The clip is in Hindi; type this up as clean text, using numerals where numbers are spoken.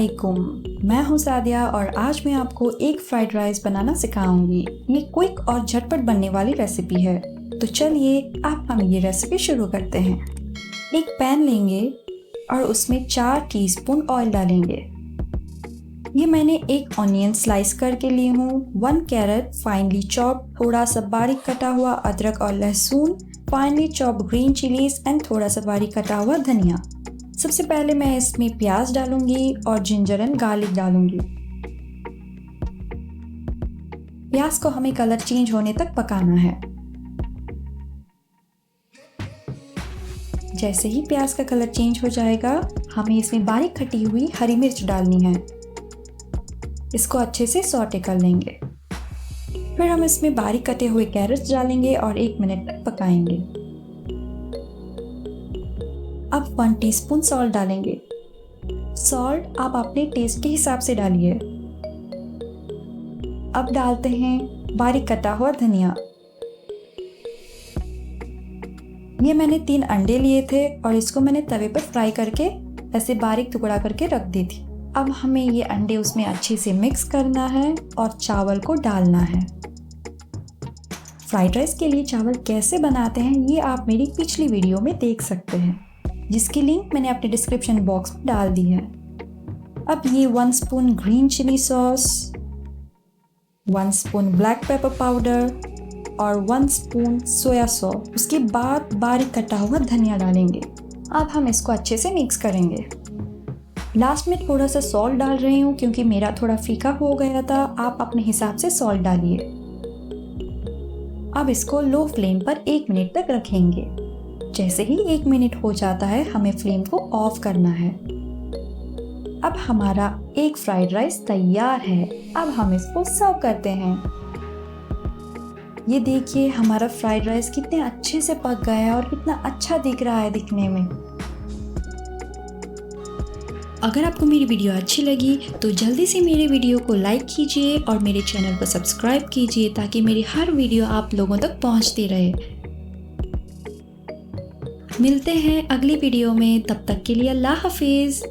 अस्सलामुअलैकुम, मैं हूँ सादिया और आज मैं आपको एक फ्राइड राइस बनाना सिखाऊंगी। ये क्विक और झटपट बनने वाली रेसिपी है। तो चलिए अब हम ये रेसिपी शुरू करते हैं। एक पैन लेंगे और उसमें 4 टीस्पून ऑयल डालेंगे। ये मैंने एक ऑनियन स्लाइस करके ली हूँ, 1 कैरेट फाइनली चॉप, थोड़ा सा बारीक कटा हुआ अदरक और लहसुन, finally chop green chillies and थोड़ा सा बारीक कटा हुआ धनिया। सबसे पहले मैं इसमें प्याज डालूंगी और जिंजर एंड गार्लिक डालूंगी। प्याज को हमें कलर चेंज होने तक पकाना है। जैसे ही प्याज का कलर चेंज हो जाएगा, हमें इसमें बारीक कटी हुई हरी मिर्च डालनी है। इसको अच्छे से सौटे कर लेंगे। फिर हम इसमें बारीक कटे हुए कैरेट्स डालेंगे और 1 मिनट तक पकाएंगे। अब 1 टीस्पून सॉल्ट डालेंगे। सॉल्ट आप अपने टेस्ट के हिसाब से डालिए। अब डालते हैं बारीक कटा हुआ धनिया। ये मैंने 3 अंडे लिए थे और इसको मैंने तवे पर फ्राई करके ऐसे बारीक टुकड़ा करके रख दी थी। अब हमें ये अंडे उसमें अच्छे से मिक्स करना है और चावल को डालना है। फ्राइड राइस के लिए चावल कैसे बनाते हैं ये आप मेरी पिछली वीडियो में देख सकते हैं, जिसकी लिंक मैंने अपने डिस्क्रिप्शन बॉक्स में डाल दी है। अब ये 1 spoon green chilli sauce, 1 spoon black pepper powder और 1 स्पून सोया सॉस, उसके बाद बारीक कटा हुआ धनिया डालेंगे। अब हम इसको अच्छे से मिक्स करेंगे। लास्ट में थोड़ा सा सॉल्ट डाल रही हूँ क्योंकि मेरा थोड़ा फीका हो गया था। आप अपने हिसाब से सॉल्ट डालिए। अब इसको लो फ्लेम पर 1 मिनट तक रखेंगे। जैसे ही 1 मिनट हो जाता है, हमें फ्लेम को ऑफ करना है। अब हमारा एक फ्राइड राइस तैयार है। अब हम इसको सर्व करते हैं। ये देखिए हमारा फ्राइड राइस कितने अच्छे से पक गया है और कितना अच्छा दिख रहा है दिखने में। अगर आपको मेरी वीडियो अच्छी लगी तो जल्दी से मेरे वीडियो को लाइक कीजिए और मेरे चैनल को सब्सक्राइब कीजिए ताकि मेरी हर वीडियो आप लोगों तक पहुंचती रहे। मिलते हैं अगली वीडियो में, तब तक के लिए अल्लाह हाफिज़।